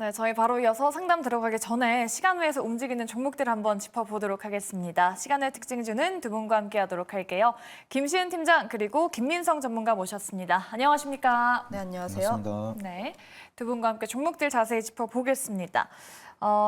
네, 저희 바로 이어서 상담 들어가기 전에 시간 외에서 움직이는 종목들 한번 짚어보도록 하겠습니다. 시간의 특징 주는 두 분과 함께 하도록 할게요. 김시은 팀장 그리고 김민성 전문가 모셨습니다. 안녕하십니까? 네, 안녕하세요. 반갑습니다. 네, 두 분과 함께 종목들 자세히 짚어보겠습니다.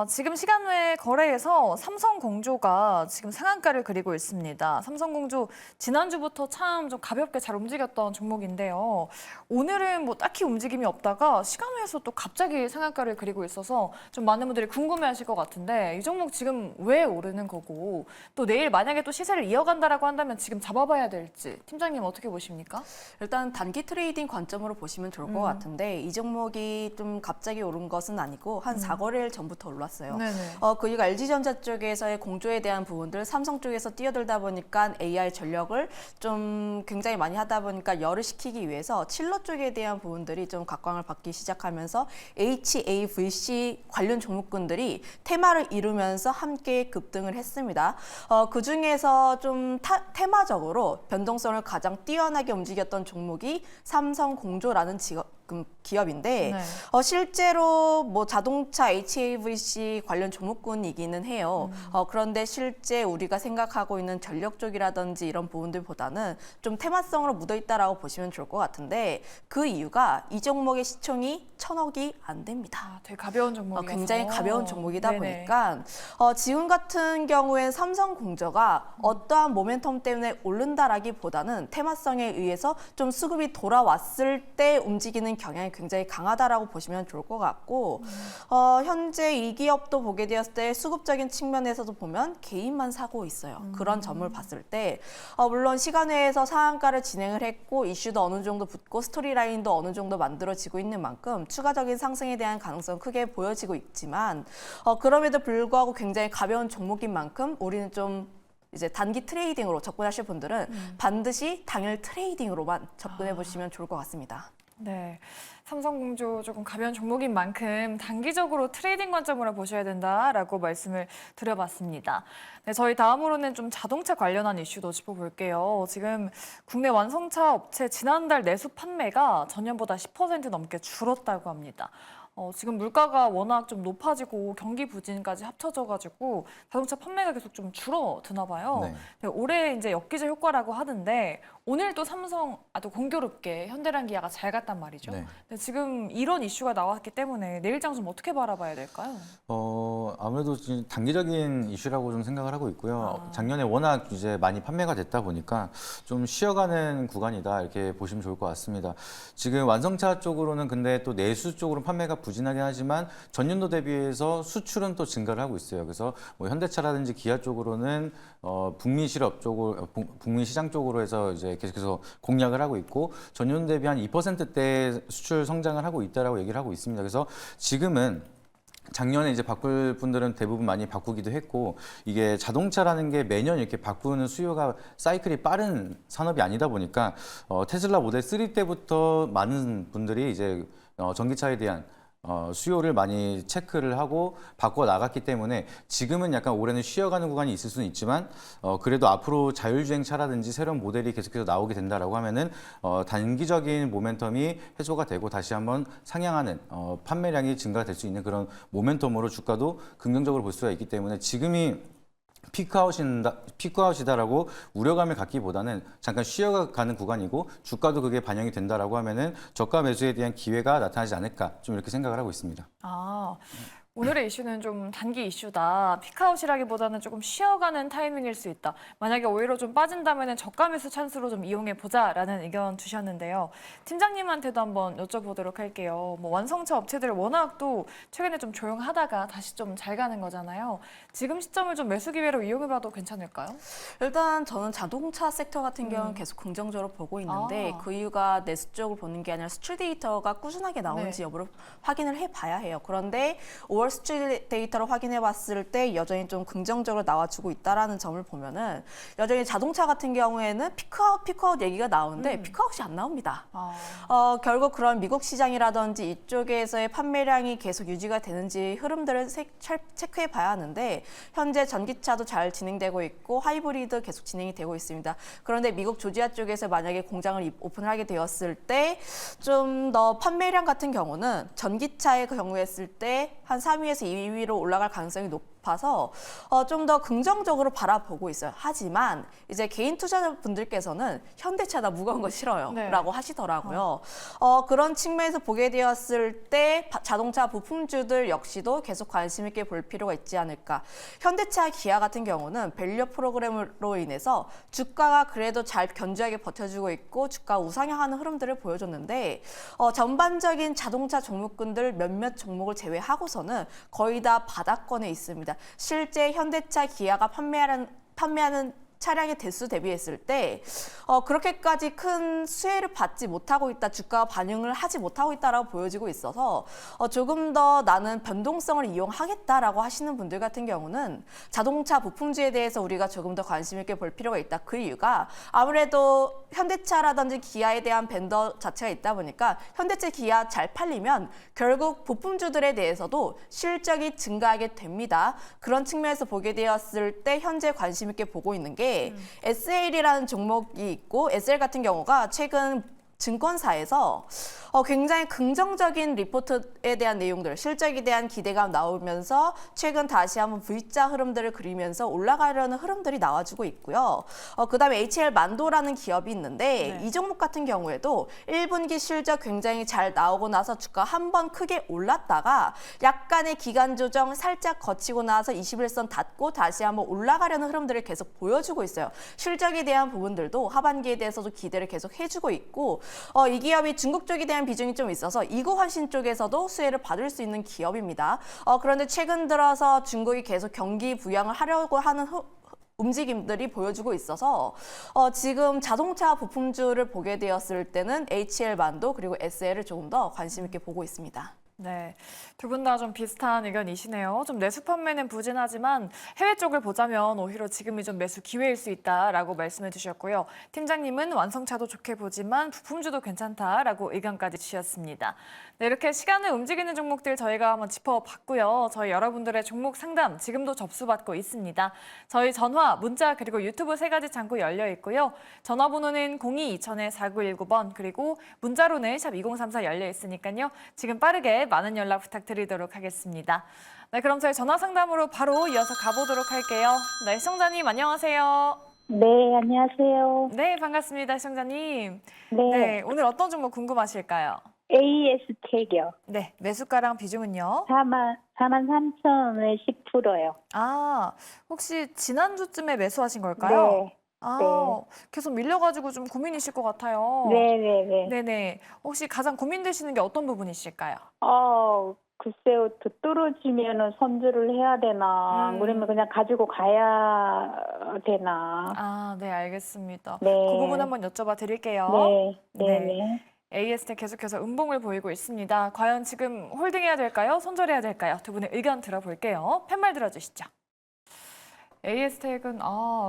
지금 시간 외 거래에서 삼성공조가 지금 상한가를 그리고 있습니다. 삼성공조 지난주부터 참 좀 가볍게 잘 움직였던 종목인데요. 오늘은 뭐 딱히 움직임이 없다가 시간 외에서 또 갑자기 상한가를 그리고 있어서 좀 많은 분들이 궁금해하실 것 같은데 이 종목 지금 왜 오르는 거고 또 내일 만약에 또 시세를 이어간다라고 한다면 지금 잡아봐야 될지 팀장님 어떻게 보십니까? 일단 단기 트레이딩 관점으로 보시면 좋을 것 같은데 이 종목이 좀 갑자기 오른 것은 아니고 한 4거래일 전부터 올랐어요. 네네. 그 이유가 LG전자 쪽에서의 공조에 대한 부분들, 삼성 쪽에서 뛰어들다 보니까 AI 전력을 좀 굉장히 많이 하다 보니까 열을 식히기 위해서 칠러 쪽에 대한 부분들이 좀 각광을 받기 시작하면서 HAVC 관련 종목군들이 테마를 이루면서 함께 급등을 했습니다. 그 중에서 좀 테마적으로 변동성을 가장 뛰어나게 움직였던 종목이 삼성공조라는 기업인데 네. 실제로 뭐 자동차 HAVC 관련 종목군이기는 해요. 그런데 실제 우리가 생각하고 있는 전력 쪽이라든지 이런 부분들보다는 좀 테마성으로 묻어 있다라고 보시면 좋을 것 같은데 그 이유가 이 종목의 시총이 1,000억이 안 됩니다. 되게 가벼운 종목이어서. 굉장히 가벼운 종목이다 네네. 보니까 지금 같은 경우엔 삼성공조가 어떠한 모멘텀 때문에 오른다라기보다는 테마성에 의해서 좀 수급이 돌아왔을 때 움직이는 경향이 굉장히 강하다라고 보시면 좋을 것 같고 현재 이 기업도 보게 되었을 때 수급적인 측면에서도 보면 개인만 사고 있어요. 그런 점을 봤을 때 물론 시간외에서 상한가를 진행을 했고 이슈도 어느 정도 붙고 스토리라인도 어느 정도 만들어지고 있는 만큼 추가적인 상승에 대한 가능성 크게 보여지고 있지만 그럼에도 불구하고 굉장히 가벼운 종목인 만큼 우리는 좀 이제 단기 트레이딩으로 접근하실 분들은 반드시 당일 트레이딩으로만 접근해 보시면 좋을 것 같습니다. 네, 삼성공조 조금 가벼운 종목인 만큼 단기적으로 트레이딩 관점으로 보셔야 된다라고 말씀을 드려봤습니다. 네, 저희 다음으로는 좀 자동차 관련한 이슈도 짚어볼게요. 지금 국내 완성차 업체 지난달 내수 판매가 전년보다 10% 넘게 줄었다고 합니다. 지금 물가가 워낙 좀 높아지고 경기 부진까지 합쳐져가지고 자동차 판매가 계속 좀 줄어드나 봐요. 네. 네, 올해 이제 엽기적 효과라고 하는데 오늘 또 삼성 또 공교롭게 현대랑 기아가 잘 갔단 말이죠. 네. 근데 지금 이런 이슈가 나왔기 때문에 내일 장좀 어떻게 바라봐야 될까요? 아무래도 지금 단기적인 이슈라고 좀 생각을 하고 있고요. 작년에 워낙 이제 많이 판매가 됐다 보니까 좀 쉬어가는 구간이다 이렇게 보시면 좋을 것 같습니다. 지금 완성차 쪽으로는 근데 또 내수 쪽으로 판매가 부진하긴 하지만 전년도 대비해서 수출은 또 증가를 하고 있어요. 그래서 뭐 현대차라든지 기아 쪽으로는 북미 실업 쪽으로 북미 시장 쪽으로 해서 이제 계속해서 공략을 하고 있고 전년 대비 한 2%대 수출 성장을 하고 있다라고 얘기를 하고 있습니다. 그래서 지금은 작년에 이제 바꿀 분들은 대부분 많이 바꾸기도 했고 이게 자동차라는 게 매년 이렇게 바꾸는 수요가 사이클이 빠른 산업이 아니다 보니까 테슬라 모델 3 때부터 많은 분들이 이제 전기차에 대한 수요를 많이 체크를 하고 바꿔 나갔기 때문에 지금은 약간 올해는 쉬어가는 구간이 있을 수는 있지만 그래도 앞으로 자율주행차라든지 새로운 모델이 계속해서 나오게 된다라고 하면은 단기적인 모멘텀이 해소가 되고 다시 한번 상향하는 판매량이 증가될 수 있는 그런 모멘텀으로 주가도 긍정적으로 볼 수가 있기 때문에 지금이 피크아웃이다라고 우려감을 갖기보다는 잠깐 쉬어가는 구간이고 주가도 그게 반영이 된다라고 하면은 저가 매수에 대한 기회가 나타나지 않을까 좀 이렇게 생각을 하고 있습니다. 오늘의 이슈는 좀 단기 이슈다. 피크아웃이라기보다는 조금 쉬어가는 타이밍일 수 있다. 만약에 오히려 좀 빠진다면 저가 매수 찬스로 좀 이용해 보자라는 의견 주셨는데요. 팀장님한테도 한번 여쭤보도록 할게요. 뭐 완성차 업체들 워낙 또 최근에 좀 조용하다가 다시 좀 잘 가는 거잖아요. 지금 시점을 좀 매수 기회로 이용해봐도 괜찮을까요? 일단 저는 자동차 섹터 같은 경우는 계속 긍정적으로 보고 있는데 그 이유가 내수 쪽을 보는 게 아니라 수출 데이터가 꾸준하게 나오는지 여부를 확인을 해봐야 해요. 그런데 월스트리트 데이터를 확인해 봤을 때 여전히 좀 긍정적으로 나와주고 있다라는 점을 보면은 여전히 자동차 같은 경우에는 피크아웃 얘기가 나오는데 피크아웃이 안 나옵니다. 결국 그런 미국 시장이라든지 이쪽에서의 판매량이 계속 유지가 되는지 흐름들을 체크해 봐야 하는데 현재 전기차도 잘 진행되고 있고 하이브리드 계속 진행이 되고 있습니다. 그런데 미국 조지아 쪽에서 만약에 공장을 오픈을 하게 되었을 때 좀 더 판매량 같은 경우는 전기차의 경우에 했을 때 한 3위에서 2위로 올라갈 가능성이 높아서 좀 더 긍정적으로 바라보고 있어요. 하지만 이제 개인 투자자분들께서는 현대차다 무거운 거 싫어요 네. 라고 하시더라고요. 그런 측면에서 보게 되었을 때 자동차 부품주들 역시도 계속 관심 있게 볼 필요가 있지 않을까. 현대차, 기아 같은 경우는 밸류 프로그램으로 인해서 주가가 그래도 잘 견조하게 버텨주고 있고 주가 우상향하는 흐름들을 보여줬는데 전반적인 자동차 종목군들 몇몇 종목을 제외하고서는 거의 다 바닥권에 있습니다. 실제 현대차, 기아가 판매하는 차량의 대수 대비했을 때 그렇게까지 큰 수혜를 받지 못하고 있다, 주가가 반영을 하지 못하고 있다라고 보여지고 있어서 조금 더 나는 변동성을 이용하겠다라고 하시는 분들 같은 경우는 자동차 부품주에 대해서 우리가 조금 더 관심 있게 볼 필요가 있다. 그 이유가 아무래도 현대차라든지 기아에 대한 벤더 자체가 있다 보니까 현대차, 기아 잘 팔리면 결국 부품주들에 대해서도 실적이 증가하게 됩니다. 그런 측면에서 보게 되었을 때 현재 관심 있게 보고 있는 게 SL이라는 종목이 있고 SL 같은 경우가 최근 증권사에서 굉장히 긍정적인 리포트에 대한 내용들, 실적에 대한 기대감 나오면서 최근 다시 한번 V자 흐름들을 그리면서 올라가려는 흐름들이 나와주고 있고요. 그다음에 HL만도라는 기업이 있는데 네. 이 종목 같은 경우에도 1분기 실적 굉장히 잘 나오고 나서 주가 한 번 크게 올랐다가 약간의 기간 조정 살짝 거치고 나서 21선 닫고 다시 한번 올라가려는 흐름들을 계속 보여주고 있어요. 실적에 대한 부분들도 하반기에 대해서도 기대를 계속 해주고 있고 이 기업이 중국 쪽에 대한 비중이 좀 있어서 이고환신 쪽에서도 수혜를 받을 수 있는 기업입니다. 그런데 최근 들어서 중국이 계속 경기 부양을 하려고 하는 움직임들이 보여주고 있어서 지금 자동차 부품주를 보게 되었을 때는 HL만도 그리고 SL을 조금 더 관심 있게 보고 있습니다. 네, 두 분 다 좀 비슷한 의견이시네요. 좀 내수 판매는 부진하지만 해외 쪽을 보자면 오히려 지금이 좀 매수 기회일 수 있다라고 말씀해 주셨고요. 팀장님은 완성차도 좋게 보지만 부품주도 괜찮다라고 의견까지 주셨습니다. 네, 이렇게 시간을 움직이는 종목들 저희가 한번 짚어봤고요. 저희 여러분들의 종목 상담 지금도 접수받고 있습니다. 저희 전화, 문자 그리고 유튜브 3가지 창구 열려 있고요. 전화번호는 02-2000-4919번 그리고 문자로는 샵 2034 열려 있으니까요. 지금 빠르게 많은 연락 부탁드리도록 하겠습니다. 네, 그럼 저희 전화 상담으로 바로 이어서 가보도록 할게요. 네, 시청자님 안녕하세요. 네, 안녕하세요. 네, 반갑습니다, 시청자님. 네, 네, 오늘 어떤 종목 궁금하실까요? AS텍이요. 네, 매수가랑 비중은요? 43,000원에 10%요. 아, 혹시 지난주쯤에 매수하신 걸까요? 네, 아, 계속 밀려가지고 좀 고민이실 것 같아요. 네. 네네. 혹시 가장 고민되시는 게 어떤 부분이실까요? 글쎄요, 더 떨어지면은 손절을 해야 되나, 아니면 그냥 가지고 가야 되나. 아, 네, 알겠습니다. 네. 그 부분 한번 여쭤봐 드릴게요. 네. AS텍 계속해서 음봉을 보이고 있습니다. 과연 지금 홀딩해야 될까요? 손절해야 될까요? 두 분의 의견 들어볼게요. 팻말 들어주시죠. AS텍은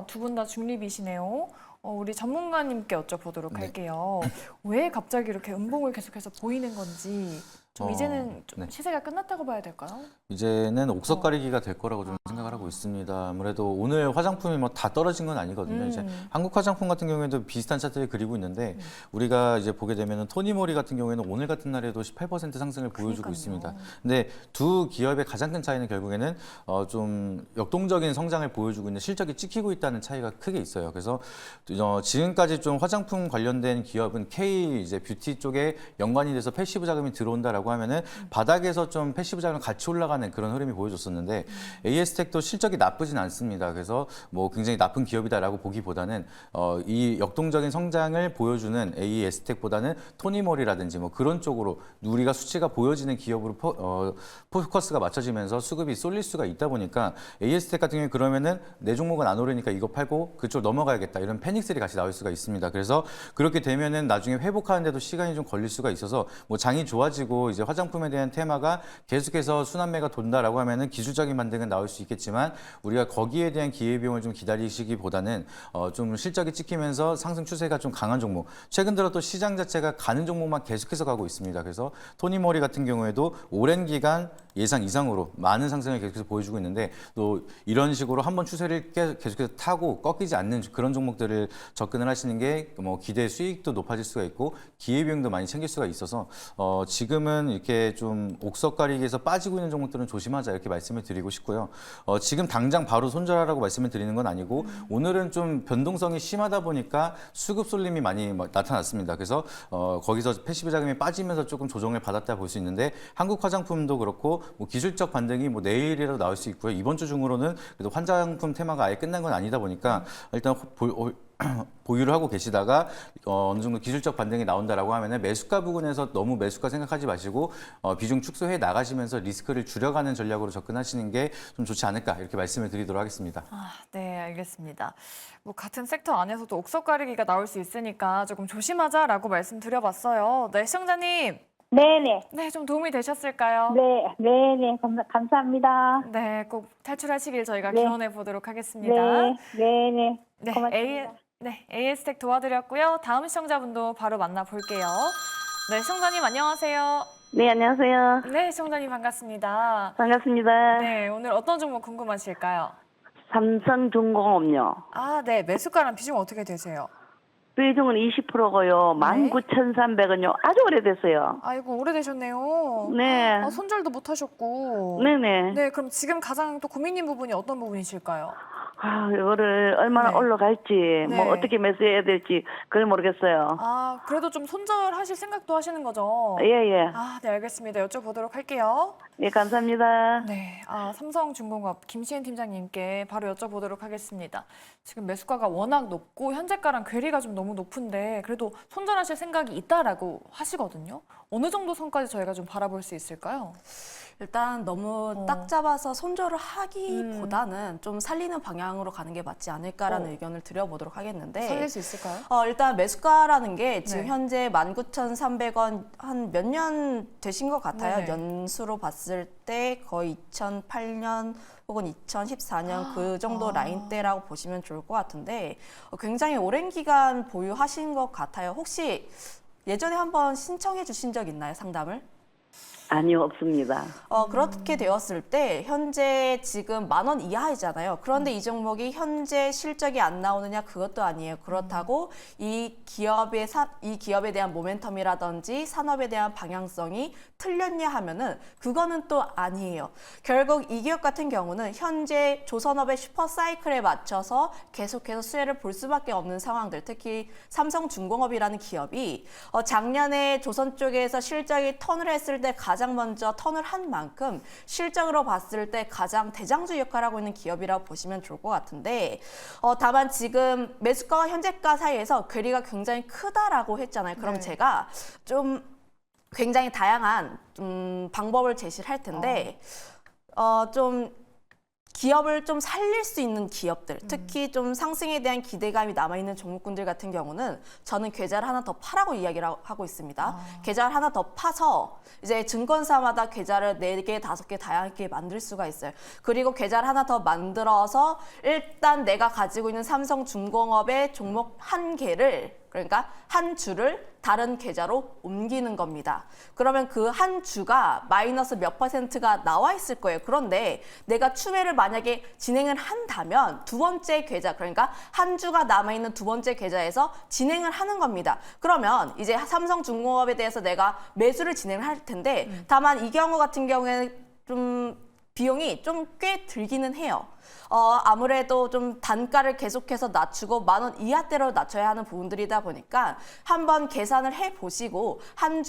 두 분 다 중립이시네요. 우리 전문가님께 여쭤보도록 할게요. 왜 갑자기 이렇게 음봉을 계속해서 보이는 건지 좀 이제는 좀 시세가 끝났다고 봐야 될까요? 이제는 옥석 가리기가 될 거라고 좀 생각을 하고 있습니다. 아무래도 오늘 화장품이 뭐 다 떨어진 건 아니거든요. 이제 한국 화장품 같은 경우에도 비슷한 차트를 그리고 있는데 우리가 이제 보게 되면은 토니모리 같은 경우에는 오늘 같은 날에도 18% 상승을 보여주고 그러니까요. 있습니다. 근데 두 기업의 가장 큰 차이는 결국에는 좀 역동적인 성장을 보여주고 있는 실적이 찍히고 있다는 차이가 크게 있어요. 그래서 지금까지 좀 화장품 관련된 기업은 K 이제 뷰티 쪽에 연관이 돼서 패시브 자금이 들어온다라고 하면은 바닥에서 좀 패시브 자금 같이 올라가는 그런 흐름이 보여줬었는데 AS텍도 실적이 나쁘진 않습니다. 그래서 뭐 굉장히 나쁜 기업이다라고 보기보다는 이 역동적인 성장을 보여주는 AS텍보다는 토니모리라든지 뭐 그런 쪽으로 우리가 수치가 보여지는 기업으로 포커스가 맞춰지면서 수급이 쏠릴 수가 있다 보니까 AS텍 같은 경우에 그러면은 내 종목은 안 오르니까 이거 팔고 그쪽 넘어가야겠다 이런 패닉셀이 같이 나올 수가 있습니다. 그래서 그렇게 되면은 나중에 회복하는데도 시간이 좀 걸릴 수가 있어서 뭐 장이 좋아지고 이제 화장품에 대한 테마가 계속해서 순환매가 돈다라고 하면은 기술적인 반등은 나올 수 있겠지만 우리가 거기에 대한 기회비용을 좀 기다리시기보다는 좀 실적이 찍히면서 상승 추세가 좀 강한 종목. 최근 들어 또 시장 자체가 가는 종목만 계속해서 가고 있습니다. 그래서 토니모리 같은 경우에도 오랜 기간 예상 이상으로 많은 상승을 계속해서 보여주고 있는데 또 이런 식으로 한번 추세를 계속해서 타고 꺾이지 않는 그런 종목들을 접근을 하시는 게 뭐 기대 수익도 높아질 수가 있고 기회비용도 많이 챙길 수가 있어서 지금은 이렇게 좀 옥석 가리기에서 빠지고 있는 종목들은 조심하자 이렇게 말씀을 드리고 싶고요. 지금 당장 바로 손절하라고 말씀을 드리는 건 아니고 오늘은 좀 변동성이 심하다 보니까 수급 쏠림이 많이 나타났습니다. 그래서 거기서 패시브 자금이 빠지면서 조금 조정을 받았다 볼 수 있는데 한국 화장품도 그렇고 뭐 기술적 반등이 뭐 내일이라도 나올 수 있고요. 이번 주 중으로는 그래도 화장품 테마가 아예 끝난 건 아니다 보니까 일단 보유를 하고 계시다가 어느 정도 기술적 반등이 나온다라고 하면은 매수가 부근에서 너무 매수가 생각하지 마시고 비중 축소해 나가시면서 리스크를 줄여가는 전략으로 접근하시는 게 좀 좋지 않을까 이렇게 말씀을 드리도록 하겠습니다. 네, 알겠습니다. 뭐 같은 sek터 안에서도 옥석 가리기가 나올 수 있으니까 조금 조심하자라고 말씀드려봤어요. 네, 시청자님. 네네. 네, 좀 도움이 되셨을까요? 네, 네네. 감사합니다. 네, 꼭 탈출하시길 저희가 네. 기원해 보도록 하겠습니다. 네, 네네. 네, 고맙습니다. AS텍 도와드렸고요. 다음 시청자분도 바로 만나볼게요. 네, 시청자님 안녕하세요. 네, 안녕하세요. 네, 시청자님 반갑습니다. 반갑습니다. 네, 오늘 어떤 종목 궁금하실까요? 삼성중공업요. 아, 네, 매수가랑 비중 어떻게 되세요? 비중은 20%고요. 네. 19,300원요. 아주 오래됐어요. 아이고, 오래되셨네요. 네. 아, 손절도 못 하셨고. 네네. 네, 그럼 지금 가장 또 고민인 부분이 어떤 부분이실까요? 이거를 얼마나 네. 올라갈지, 네. 뭐 어떻게 매수해야 될지, 그걸 모르겠어요. 아, 그래도 좀 손절하실 생각도 하시는 거죠? 예, 예. 아, 네, 알겠습니다. 여쭤보도록 할게요. 예, 감사합니다. 네, 삼성중공업 김시은 팀장님께 바로 여쭤보도록 하겠습니다. 지금 매수가가 워낙 높고 현재가랑 괴리가 좀 너무 높은데 그래도 손절하실 생각이 있다라고 하시거든요. 어느 정도 선까지 저희가 좀 바라볼 수 있을까요? 일단 너무 딱 잡아서 손절을 하기보다는 좀 살리는 방향으로 가는 게 맞지 않을까라는 의견을 드려보도록 하겠는데 살릴 수 있을까요? 일단 매수가라는 게 지금 네. 현재 19,300원 한 몇 년 되신 것 같아요. 네네. 연수로 봤을 때 거의 2008년 혹은 2014년 그 정도 라인대라고 보시면 좋을 것 같은데 굉장히 오랜 기간 보유하신 것 같아요. 혹시 예전에 한번 신청해 주신 적 있나요, 상담을? 아니요, 없습니다. 그렇게 되었을 때 현재 지금 10,000원 이하이잖아요. 그런데 이 종목이 현재 실적이 안 나오느냐 그것도 아니에요. 그렇다고 이 기업에 대한 모멘텀이라든지 산업에 대한 방향성이 틀렸냐 하면은 그거는 또 아니에요. 결국 이 기업 같은 경우는 현재 조선업의 슈퍼 사이클에 맞춰서 계속해서 수혜를 볼 수밖에 없는 상황들, 특히 삼성중공업이라는 기업이 작년에 조선 쪽에서 실적이 턴을 했을 때 가장 먼저 턴을 한 만큼 실적으로 봤을 때 가장 대장주 역할을 하고 있는 기업이라고 보시면 좋을 것 같은데 다만 지금 매수가와 현재가 사이에서 괴리가 굉장히 크다라고 했잖아요. 그럼 네. 제가 좀 굉장히 다양한 방법을 제시를 할 텐데 좀 기업을 좀 살릴 수 있는 기업들, 특히 좀 상승에 대한 기대감이 남아있는 종목군들 같은 경우는 저는 계좌를 하나 더 파라고 이야기를 하고 있습니다. 계좌를 하나 더 파서 이제 증권사마다 계좌를 4개, 5개 다양하게 만들 수가 있어요. 그리고 계좌를 하나 더 만들어서 일단 내가 가지고 있는 삼성중공업의 종목 한 개를, 그러니까 한 주를 다른 계좌로 옮기는 겁니다. 그러면 그 한 주가 마이너스 몇 %가 나와 있을 거예요. 그런데 내가 추매를 만약에 진행을 한다면 두 번째 계좌, 그러니까 한 주가 남아있는 두 번째 계좌에서 진행을 하는 겁니다. 그러면 이제 삼성중공업에 대해서 내가 매수를 진행을 할 텐데 다만 이 경우 같은 경우에는 좀 비용이 좀 꽤 들기는 해요. 아무래도 좀 단가를 계속해서 낮추고 10,000원 이하대로 낮춰야 하는 부분들이다 보니까 한번 계산을 해보시고 한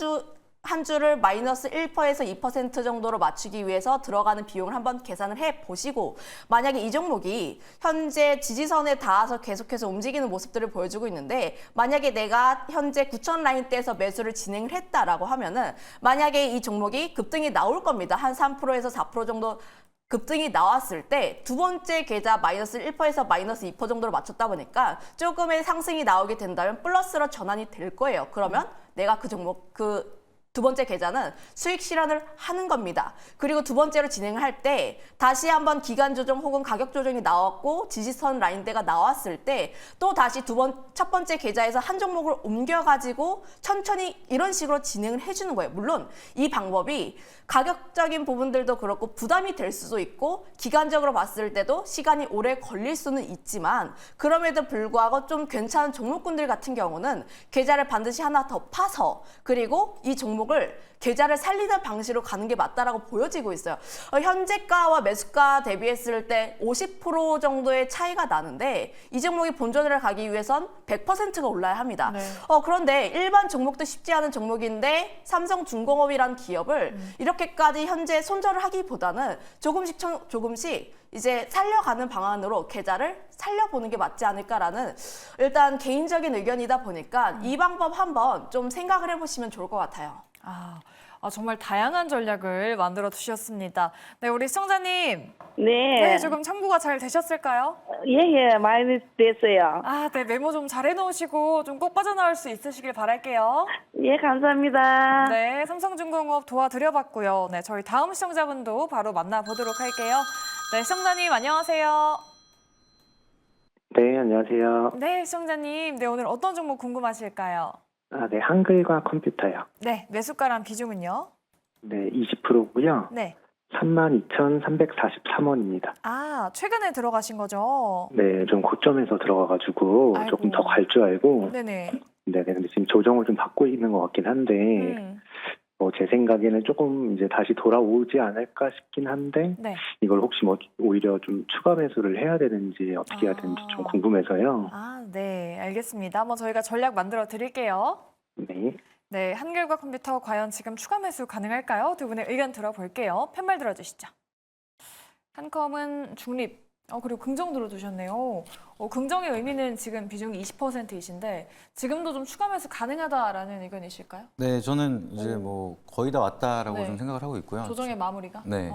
주를 마이너스 1%에서 2% 정도로 맞추기 위해서 들어가는 비용을 한번 계산을 해보시고 만약에 이 종목이 현재 지지선에 닿아서 계속해서 움직이는 모습들을 보여주고 있는데 만약에 내가 현재 9,000 라인대에서 매수를 진행을 했다라고 하면은 만약에 이 종목이 급등이 나올 겁니다. 한 3%에서 4% 정도 급등이 나왔을 때 두 번째 계좌 마이너스 1%에서 마이너스 2% 정도로 맞췄다 보니까 조금의 상승이 나오게 된다면 플러스로 전환이 될 거예요. 그러면 내가 그 종목 두 번째 계좌는 수익 실현을 하는 겁니다. 그리고 두 번째로 진행을 할 때 다시 한번 기간 조정 혹은 가격 조정이 나왔고 지지선 라인대가 나왔을 때 또 다시 첫 번째 계좌에서 한 종목을 옮겨가지고 천천히 이런 식으로 진행을 해주는 거예요. 물론 이 방법이 가격적인 부분들도 그렇고 부담이 될 수도 있고 기간적으로 봤을 때도 시간이 오래 걸릴 수는 있지만 그럼에도 불구하고 좀 괜찮은 종목군들 같은 경우는 계좌를 반드시 하나 더 파서 그리고 이 종목을 계좌를 살리는 방식으로 가는 게 맞다라고 보여지고 있어요. 현재가와 매수가 대비했을 때 50% 정도의 차이가 나는데 이 종목이 본전을 가기 위해선 100%가 올라야 합니다. 네. 그런데 일반 종목도 쉽지 않은 종목인데 삼성중공업이라는 기업을 이렇게까지 현재 손절을 하기보다는 조금씩 이제 살려가는 방안으로 계좌를 살려보는 게 맞지 않을까라는 일단 개인적인 의견이다 보니까 이 방법 한번 좀 생각을 해보시면 좋을 것 같아요. 정말 다양한 전략을 만들어 두셨습니다. 네, 우리 시청자님. 네. 네, 조금 참고가 잘 되셨을까요? 예, 많이 됐어요. 네, 메모 좀 잘 해놓으시고 좀 꼭 빠져나올 수 있으시길 바랄게요. 예, 감사합니다. 네, 삼성중공업 도와드려봤고요. 네, 저희 다음 시청자분도 바로 만나보도록 할게요. 네, 시청자님 안녕하세요. 네, 안녕하세요. 네, 시청자님. 네, 오늘 어떤 종목 궁금하실까요? 네, 한글과 컴퓨터요. 네, 매수가랑 비중은요? 네, 20%고요. 네. 32,343원입니다. 최근에 들어가신 거죠? 네, 좀 고점에서 들어가가지고 아이고. 조금 더 갈 줄 알고. 네네. 네, 근데 지금 조정을 좀 받고 있는 것 같긴 한데, 제 생각에는 조금 이제 다시 돌아오지 않을까 싶긴 한데, 네. 이걸 혹시 오히려 좀 추가 매수를 해야 되는지 어떻게 해야 되는지 좀 궁금해서요. 네, 알겠습니다. 한번 저희가 전략 만들어 드릴게요. 네. 네, 한글과 컴퓨터 과연 지금 추가 매수 가능할까요? 두 분의 의견 들어볼게요. 팻말 들어주시죠. 한컴은 중립, 그리고 긍정 들어두셨네요. 긍정의 의미는 지금 비중이 20%이신데 지금도 좀 추가 매수 가능하다라는 의견이실까요? 네, 저는 이제 뭐 거의 다 왔다라고 네. 좀 생각을 하고 있고요. 조정의 마무리가? 네.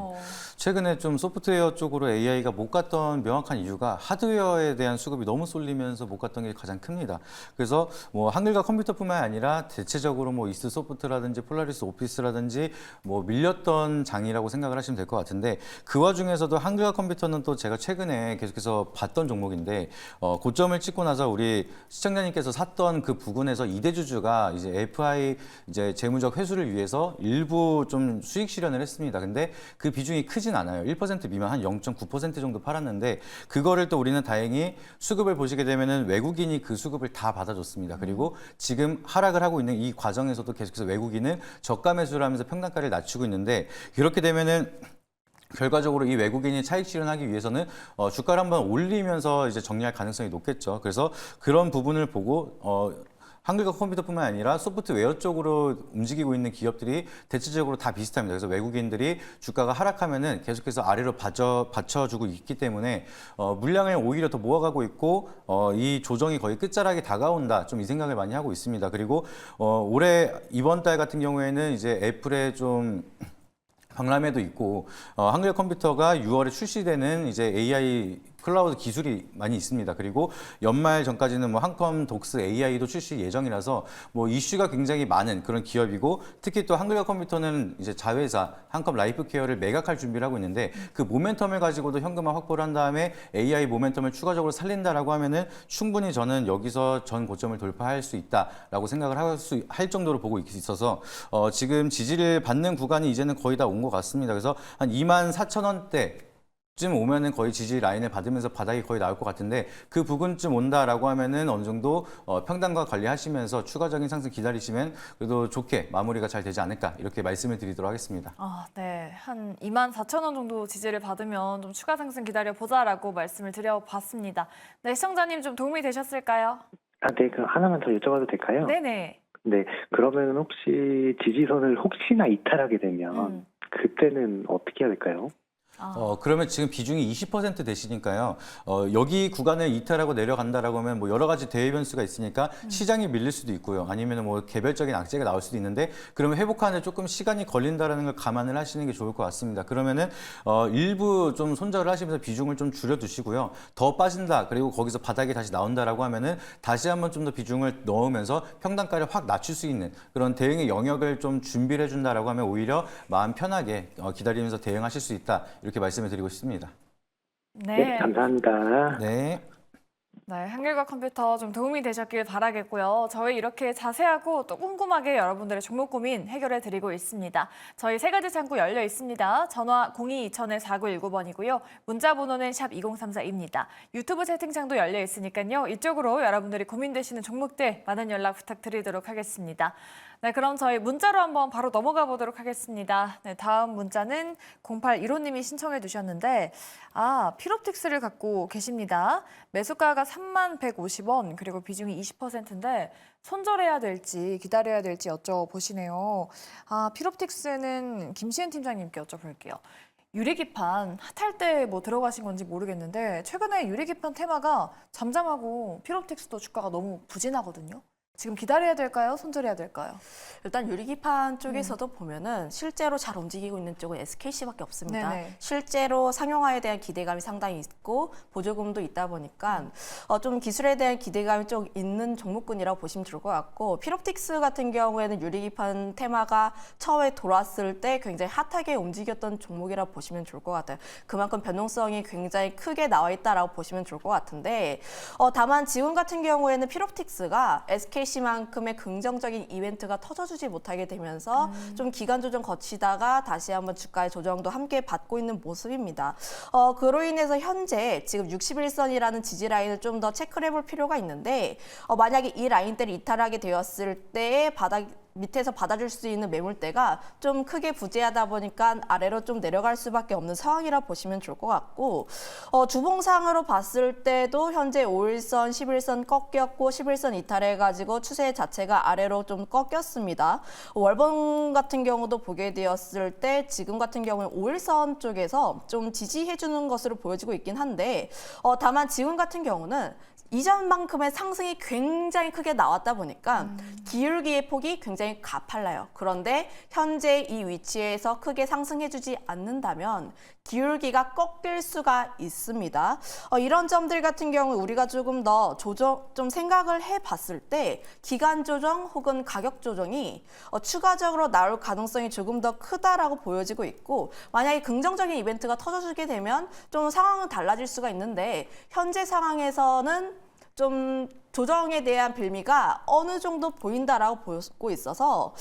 최근에 좀 소프트웨어 쪽으로 AI가 못 갔던 명확한 이유가 하드웨어에 대한 수급이 너무 쏠리면서 못 갔던 게 가장 큽니다. 그래서 뭐 한글과 컴퓨터뿐만 아니라 대체적으로 뭐 이스 소프트라든지 폴라리스 오피스라든지 뭐 밀렸던 장이라고 생각을 하시면 될 것 같은데 그 와중에서도 한글과 컴퓨터는 또 제가 최근에 계속해서 봤던 종목인데 고점을 찍고 나서 우리 시청자님께서 샀던 그 부근에서 이대주주가 이제 FI 이제 재무적 회수를 위해서 일부 좀 수익 실현을 했습니다. 근데 그 비중이 크진 않아요. 1% 미만 한 0.9% 정도 팔았는데 그거를 또 우리는 다행히 수급을 보시게 되면은 외국인이 그 수급을 다 받아줬습니다. 그리고 지금 하락을 하고 있는 이 과정에서도 계속해서 외국인은 저가 매수를 하면서 평단가를 낮추고 있는데 이렇게 되면은 결과적으로 이 외국인이 차익 실현하기 위해서는 주가를 한번 올리면서 이제 정리할 가능성이 높겠죠. 그래서 그런 부분을 보고 한글과 컴퓨터뿐만 아니라 소프트웨어 쪽으로 움직이고 있는 기업들이 대체적으로 다 비슷합니다. 그래서 외국인들이 주가가 하락하면은 계속해서 아래로 받쳐주고 있기 때문에 물량을 오히려 더 모아가고 있고 이 조정이 거의 끝자락에 다가온다. 좀 이 생각을 많이 하고 있습니다. 그리고 올해 이번 달 같은 경우에는 이제 애플의 좀 박람회도 있고 한글 컴퓨터가 6월에 출시되는 이제 AI 클라우드 기술이 많이 있습니다. 그리고 연말 전까지는 뭐 한컴 독스 AI도 출시 예정이라서 뭐 이슈가 굉장히 많은 그런 기업이고 특히 또 한글과 컴퓨터는 이제 자회사 한컴 라이프케어를 매각할 준비를 하고 있는데 그 모멘텀을 가지고도 현금화 확보를 한 다음에 AI 모멘텀을 추가적으로 살린다라고 하면은 충분히 저는 여기서 전 고점을 돌파할 수 있다라고 생각을 할 정도로 보고 있어서 지금 지지를 받는 구간이 이제는 거의 다 온 것 같습니다. 그래서 한 24,000원대 쯤 오면은 거의 지지 라인을 받으면서 바닥이 거의 나올 것 같은데 그 부근쯤 온다라고 하면은 어느 정도 평단가 관리하시면서 추가적인 상승 기다리시면 그래도 좋게 마무리가 잘 되지 않을까 이렇게 말씀을 드리도록 하겠습니다. 네, 한 24,000원 정도 지지를 받으면 좀 추가 상승 기다려보자라고 말씀을 드려봤습니다. 네, 시청자님 좀 도움이 되셨을까요? 네, 그 하나만 더 여쭤봐도 될까요? 네네. 네, 그러면 혹시 지지선을 혹시나 이탈하게 되면 그때는 어떻게 해야 될까요? 그러면 지금 비중이 20% 되시니까요. 여기 구간을 이탈하고 내려간다라고 하면 뭐 여러 가지 대외 변수가 있으니까 시장이 밀릴 수도 있고요. 아니면 뭐 개별적인 악재가 나올 수도 있는데 그러면 회복하는데 조금 시간이 걸린다라는 걸 감안을 하시는 게 좋을 것 같습니다. 그러면은 일부 좀 손절을 하시면서 비중을 좀 줄여두시고요. 더 빠진다 그리고 거기서 바닥이 다시 나온다라고 하면은 다시 한번 좀 더 비중을 넣으면서 평단가를 확 낮출 수 있는 그런 대응의 영역을 좀 준비를 해준다라고 하면 오히려 마음 편하게 기다리면서 대응하실 수 있다. 이렇게 말씀을 드리고 싶습니다. 네, 감사합니다. 네. 네, 한글과 컴퓨터 좀 도움이 되셨길 바라겠고요. 저희 이렇게 자세하고 또 꼼꼼하게 여러분들의 종목 고민 해결해 드리고 있습니다. 저희 세 가지 창구 열려 있습니다. 전화 02-2000-4919번이고요. 문자 번호는 샵 2034입니다. 유튜브 채팅창도 열려 있으니까요. 이쪽으로 여러분들이 고민되시는 종목들 많은 연락 부탁드리도록 하겠습니다. 네, 그럼 저희 문자로 한번 바로 넘어가 보도록 하겠습니다. 네, 다음 문자는 0815님이 신청해 주셨는데 필옵틱스를 갖고 계십니다. 매수가가 3150원 그리고 비중이 20%인데 손절해야 될지 기다려야 될지 여쭤보시네요. 필옵틱스는 김시은 팀장님께 여쭤볼게요. 유리기판 핫할 때 뭐 들어가신 건지 모르겠는데 최근에 유리기판 테마가 잠잠하고 필옵틱스도 주가가 너무 부진하거든요. 지금 기다려야 될까요? 손절해야 될까요? 일단 유리기판 쪽에서도 보면은 실제로 잘 움직이고 있는 쪽은 SKC밖에 없습니다. 네네. 실제로 상용화에 대한 기대감이 상당히 있고 보조금도 있다 보니까 좀 기술에 대한 기대감이 좀 있는 종목군이라고 보시면 좋을 것 같고 필옵틱스 같은 경우에는 유리기판 테마가 처음에 돌았을 때 굉장히 핫하게 움직였던 종목이라고 보시면 좋을 것 같아요. 그만큼 변동성이 굉장히 크게 나와 있다라고 보시면 좋을 것 같은데 다만 지금 같은 경우에는 필옵틱스가 SKC만큼의 긍정적인 이벤트가 터져주지 못하게 되면서 좀 기간 조정 거치다가 다시 한번 주가의 조정도 함께 받고 있는 모습입니다. 그로 인해서 현재 지금 61선이라는 지지 라인을 좀 더 체크를 해볼 필요가 있는데 만약에 이 라인대를 이탈하게 되었을 때의 밑에서 받아줄 수 있는 매물대가 좀 크게 부재하다 보니까 아래로 좀 내려갈 수밖에 없는 상황이라 보시면 좋을 것 같고 주봉상으로 봤을 때도 현재 5일선, 11선 꺾였고 11선 이탈해가지고 추세 자체가 아래로 좀 꺾였습니다. 월봉 같은 경우도 보게 되었을 때 지금 같은 경우는 5일선 쪽에서 좀 지지해주는 것으로 보여지고 있긴 한데 다만 지금 같은 경우는 이전만큼의 상승이 굉장히 크게 나왔다 보니까 기울기의 폭이 굉장히 가팔라요. 그런데 현재 이 위치에서 크게 상승해주지 않는다면 기울기가 꺾일 수가 있습니다. 이런 점들 같은 경우 우리가 조금 더 좀 생각을 해봤을 때 기간 조정 혹은 가격 조정이 추가적으로 나올 가능성이 조금 더 크다라고 보여지고 있고 만약에 긍정적인 이벤트가 터져주게 되면 좀 상황은 달라질 수가 있는데 현재 상황에서는 좀 조정에 대한 빌미가 어느 정도 보인다라고 보고 있어서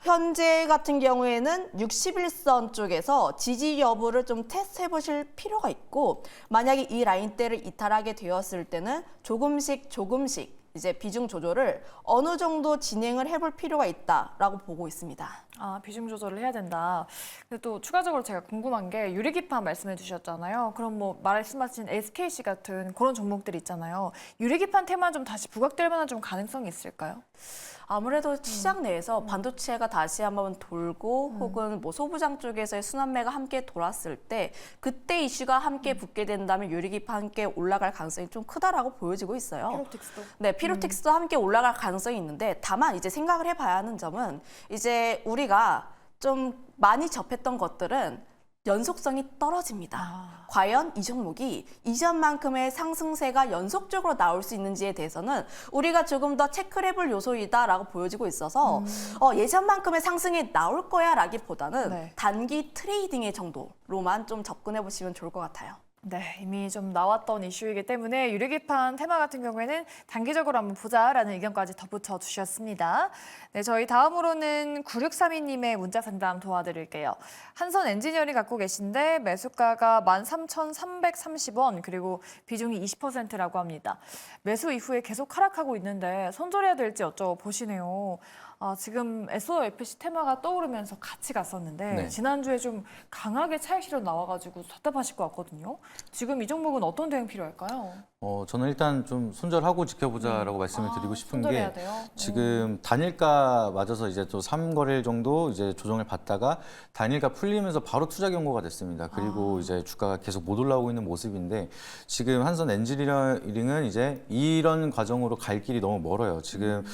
현재 같은 경우에는 61선 쪽에서 지지 여부를 좀 테스트해 보실 필요가 있고 만약에 이 라인대를 이탈하게 되었을 때는 조금씩 이제 비중 조절을 어느 정도 진행을 해볼 필요가 있다라고 보고 있습니다. 비중 조절을 해야 된다. 근데 또 추가적으로 제가 궁금한 게 유리기판 말씀해 주셨잖아요. 그럼 뭐 말씀하신 SKC 같은 그런 종목들 있잖아요. 유리기판 테마 좀 다시 부각될 만한 좀 가능성이 있을까요? 아무래도 시장 내에서 반도체가 다시 한번 돌고 혹은 뭐 소부장 쪽에서의 순환매가 함께 돌았을 때 그때 이슈가 함께 붙게 된다면 유리기판 함께 올라갈 가능성이 좀 크다라고 보여지고 있어요. 필옵틱스도? 네, 필옵틱스도 함께 올라갈 가능성이 있는데 다만 이제 생각을 해봐야 하는 점은 이제 우리가 좀 많이 접했던 것들은 연속성이 떨어집니다. 과연 이 종목이 이전만큼의 상승세가 연속적으로 나올 수 있는지에 대해서는 우리가 조금 더 체크를 해볼 요소이다라고 보여지고 있어서 예전만큼의 상승이 나올 거야 라기보다는 네. 단기 트레이딩의 정도로만 좀 접근해 보시면 좋을 것 같아요. 네, 이미 좀 나왔던 이슈이기 때문에 유리기판 테마 같은 경우에는 단기적으로 한번 보자라는 의견까지 덧붙여 주셨습니다. 네, 저희 다음으로는 9632님의 문자 상담 도와드릴게요. 한선 엔지니어링 갖고 계신데 매수가가 13,330원 그리고 비중이 20%라고 합니다. 매수 이후에 계속 하락하고 있는데 손절해야 될지 여쭤보시네요. 지금 SOFC 테마가 떠오르면서 같이 갔었는데 네. 지난주에 좀 강하게 차익 실현 나와가지고 답답하실 것 같거든요. 지금 이 종목은 어떤 대응 필요할까요? 저는 일단 좀 손절하고 지켜보자라고 말씀을 드리고 싶은 게 손절해야 돼요? 지금 단일가 맞아서 이제 또 3거래일 정도 이제 조정을 받다가 단일가 풀리면서 바로 투자 경고가 됐습니다. 그리고 이제 주가가 계속 못 올라오고 있는 모습인데 지금 한선 엔지니어링은 이제 이런 과정으로 갈 길이 너무 멀어요. 지금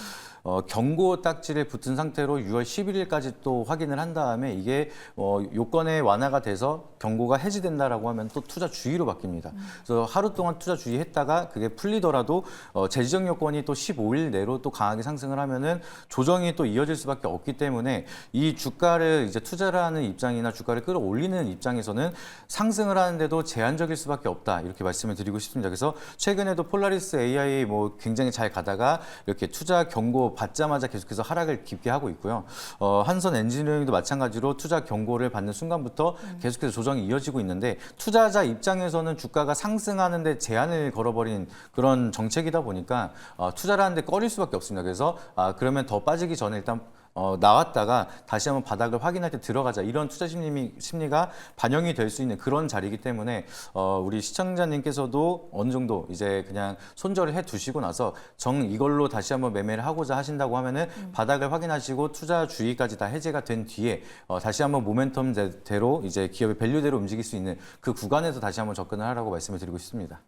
경고 딱지를 붙은 상태로 6월 11일까지 또 확인을 한 다음에 이게 요건의 완화가 돼서 경고가 해지된다라고 하면 또 투자 주의로 바뀝니다. 그래서 하루 동안 투자 주의했다가 그게 풀리더라도 재지정 요건이 또 15일 내로 또 강하게 상승을 하면은 조정이 또 이어질 수밖에 없기 때문에 이 주가를 이제 투자를 하는 입장이나 주가를 끌어올리는 입장에서는 상승을 하는데도 제한적일 수밖에 없다 이렇게 말씀을 드리고 싶습니다. 그래서 최근에도 폴라리스 AI 뭐 굉장히 잘 가다가 이렇게 투자 경고 받자마자 계속해서 하락을 깊게 하고 있고요. 한선 엔지니어링도 마찬가지로 투자 경고를 받는 순간부터 계속해서 조정이 이어지고 있는데 투자자 입장에서는 주가가 상승하는데 제한을 걸어버린 그런 정책이다 보니까 투자를 하는데 꺼릴 수밖에 없습니다. 그래서 그러면 더 빠지기 전에 일단 나왔다가 다시 한번 바닥을 확인할 때 들어가자 이런 투자 심리가 반영이 될 수 있는 그런 자리이기 때문에 우리 시청자님께서도 어느 정도 이제 그냥 손절을 해 두시고 나서 이걸로 다시 한번 매매를 하고자 하신다고 하면은 바닥을 확인하시고 투자 주의까지 다 해제가 된 뒤에 다시 한번 모멘텀대로 이제 기업의 밸류대로 움직일 수 있는 그 구간에서 다시 한번 접근을 하라고 말씀을 드리고 싶습니다.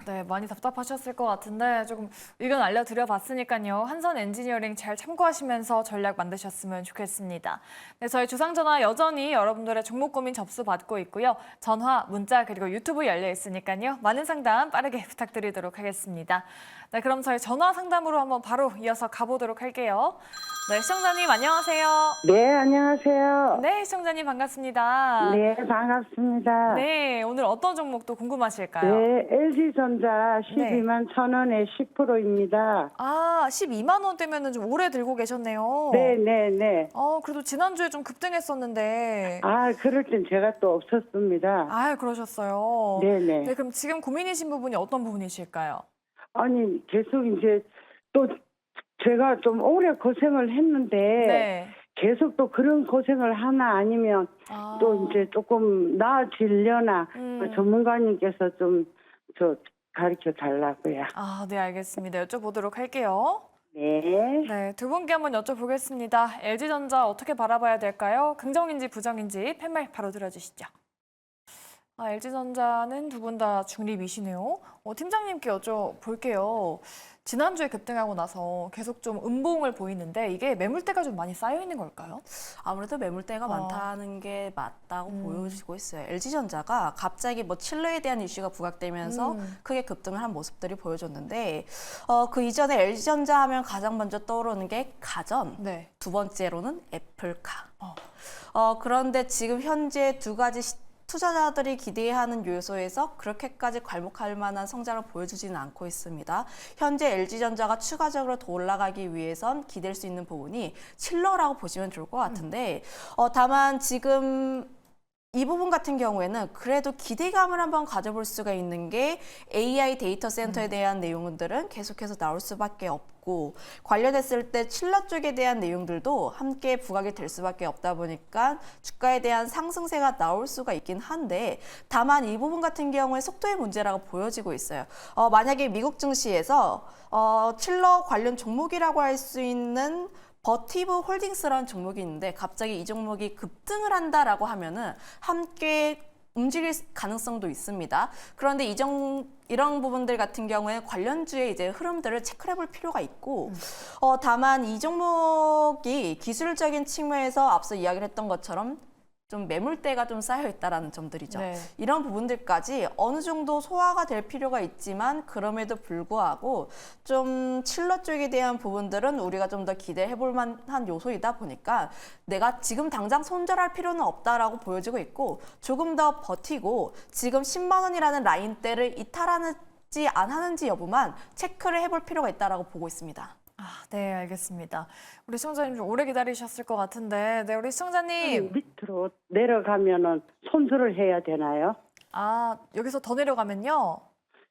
네, 많이 답답하셨을 것 같은데 조금 의견 알려드려 봤으니까요. 한선 엔지니어링 잘 참고하시면서 전략 만드셨으면 좋겠습니다. 네, 저희 주상전화 여전히 여러분들의 종목 고민 접수 받고 있고요. 전화, 문자 그리고 유튜브 열려 있으니까요. 많은 상담 빠르게 부탁드리도록 하겠습니다. 네, 그럼 저희 전화 상담으로 한번 바로 이어서 가보도록 할게요. 네, 시청자님 안녕하세요. 네, 안녕하세요. 네, 시청자님 반갑습니다. 네, 반갑습니다. 네, 오늘 어떤 종목도 궁금하실까요? 네, LG전자 네. 12만 1,000원에 10%입니다. 12만 원대면은 좀 오래 들고 계셨네요. 네, 네, 네. 그래도 지난주에 좀 급등했었는데. 그럴 땐 제가 또 없었습니다. 그러셨어요. 네, 네. 네, 그럼 지금 고민이신 부분이 어떤 부분이실까요? 아니, 계속 이제 또 제가 좀 오래 고생을 했는데 네. 계속 또 그런 고생을 하나 아니면 또 이제 조금 나아지려나 전문가님께서 좀 가르쳐 달라고요. 네, 알겠습니다. 여쭤보도록 할게요. 네. 네, 두 분께 한번 여쭤보겠습니다. LG전자 어떻게 바라봐야 될까요? 긍정인지 부정인지 팻말 바로 들어주시죠. LG전자는 두 분 다 중립이시네요. 팀장님께 여쭤볼게요. 지난주에 급등하고 나서 계속 좀 음봉을 보이는데 이게 매물대가 좀 많이 쌓여 있는 걸까요? 아무래도 매물대가 많다는 게 맞다고 보여지고 있어요. LG전자가 갑자기 뭐 칠러에 대한 이슈가 부각되면서 크게 급등을 한 모습들이 보여줬는데 그 이전에 LG전자 하면 가장 먼저 떠오르는 게 가전, 네. 두 번째로는 애플카. 그런데 지금 현재 두 가지 투자자들이 기대하는 요소에서 그렇게까지 괄목할 만한 성장을 보여주지는 않고 있습니다. 현재 LG전자가 추가적으로 더 올라가기 위해선 기댈 수 있는 부분이 칠러라고 보시면 좋을 것 같은데 다만 지금 이 부분 같은 경우에는 그래도 기대감을 한번 가져볼 수가 있는 게 AI 데이터 센터에 대한 내용들은 계속해서 나올 수밖에 없고 관련했을 때 칠러 쪽에 대한 내용들도 함께 부각이 될 수밖에 없다 보니까 주가에 대한 상승세가 나올 수가 있긴 한데 다만 이 부분 같은 경우에 속도의 문제라고 보여지고 있어요. 만약에 미국 증시에서 칠러 관련 종목이라고 할 수 있는 버티브 홀딩스라는 종목이 있는데 갑자기 이 종목이 급등을 한다라고 하면은 함께 움직일 가능성도 있습니다. 그런데 이런 부분들 같은 경우에 관련주의 이제 흐름들을 체크해 볼 필요가 있고 다만 이 종목이 기술적인 측면에서 앞서 이야기를 했던 것처럼 좀 매물대가 좀 쌓여 있다라는 점들이죠. 네. 이런 부분들까지 어느 정도 소화가 될 필요가 있지만 그럼에도 불구하고 좀 칠러 쪽에 대한 부분들은 우리가 좀 더 기대해 볼 만한 요소이다 보니까 내가 지금 당장 손절할 필요는 없다라고 보여지고 있고 조금 더 버티고 지금 10만 원이라는 라인대를 이탈하는지 안 하는지 여부만 체크를 해볼 필요가 있다라고 보고 있습니다. 네, 알겠습니다. 우리 시청자님 좀 오래 기다리셨을 것 같은데, 네, 우리 시청자님. 밑으로 내려가면은 손절을 해야 되나요? 여기서 더 내려가면요.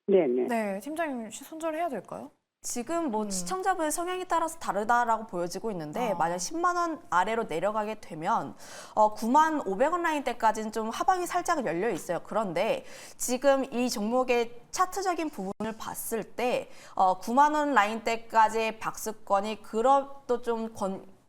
네네. 네, 팀장님 손절해야 될까요? 지금 뭐 시청자분의 성향에 따라서 다르다라고 보여지고 있는데 만약 10만 원 아래로 내려가게 되면 9만 500원 라인대까지는 좀 하방이 살짝 열려 있어요. 그런데 지금 이 종목의 차트적인 부분을 봤을 때 9만 원 라인대까지의 박스권이 그것도 좀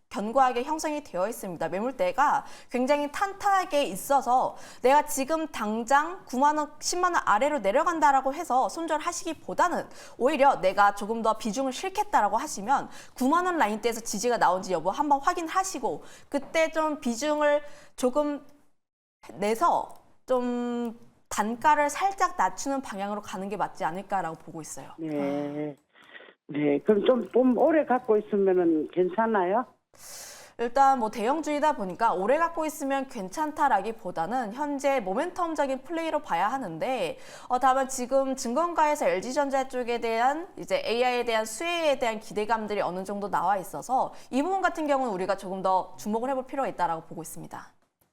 견고하게 형성이 되어 있습니다. 매물대가 굉장히 탄탄하게 있어서 내가 지금 당장 9만 원, 10만 원 아래로 내려간다라고 해서 손절하시기보다는 오히려 내가 조금 더 비중을 실겠다라고 하시면 9만 원 라인대에서 지지가 나온지 여부 한번 확인하시고 그때 좀 비중을 조금 내서 좀 단가를 살짝 낮추는 방향으로 가는 게 맞지 않을까라고 보고 있어요. 네. 네. 그럼 좀 오래 갖고 있으면은 괜찮아요? 일단 뭐 대형주이다 보니까 오래 갖고 있으면 괜찮다라기보다는 현재 모멘텀적인 플레이로 봐야 하는데 다만 지금 증권가에서 LG전자 쪽에 대한 이제 AI에 대한 수혜에 대한 기대감들이 어느 정도 나와 있어서 이 부분 같은 경우는 우리가 조금 더 주목을 해볼 필요가 있다라고 보고 있습니다.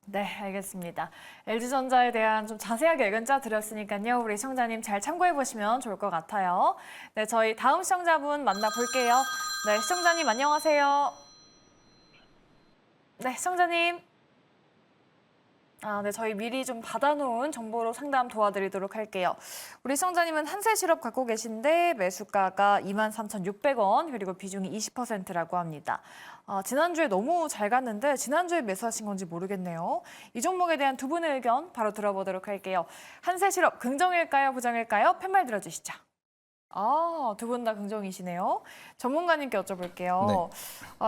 네, 알겠습니다. LG전자에 대한 좀 자세하게 의견 드렸으니까요. 우리 시청자님 잘 참고해 보시면 좋을 것 같아요. 네, 저희 다음 시청자분 만나볼게요. 네, 시청자님 안녕하세요. 네, 시청자님. 네, 저희 미리 좀 받아놓은 정보로 상담 도와드리도록 할게요. 우리 시청자님은 한세실업 갖고 계신데 매수가가 23,600원 그리고 비중이 20%라고 합니다. 지난주에 너무 잘 갔는데 지난주에 매수하신 건지 모르겠네요. 이 종목에 대한 두 분의 의견 바로 들어보도록 할게요. 한세실업 긍정일까요? 부정일까요? 팻말 들어주시죠. 두 분 다 긍정이시네요. 전문가님께 여쭤볼게요. 네.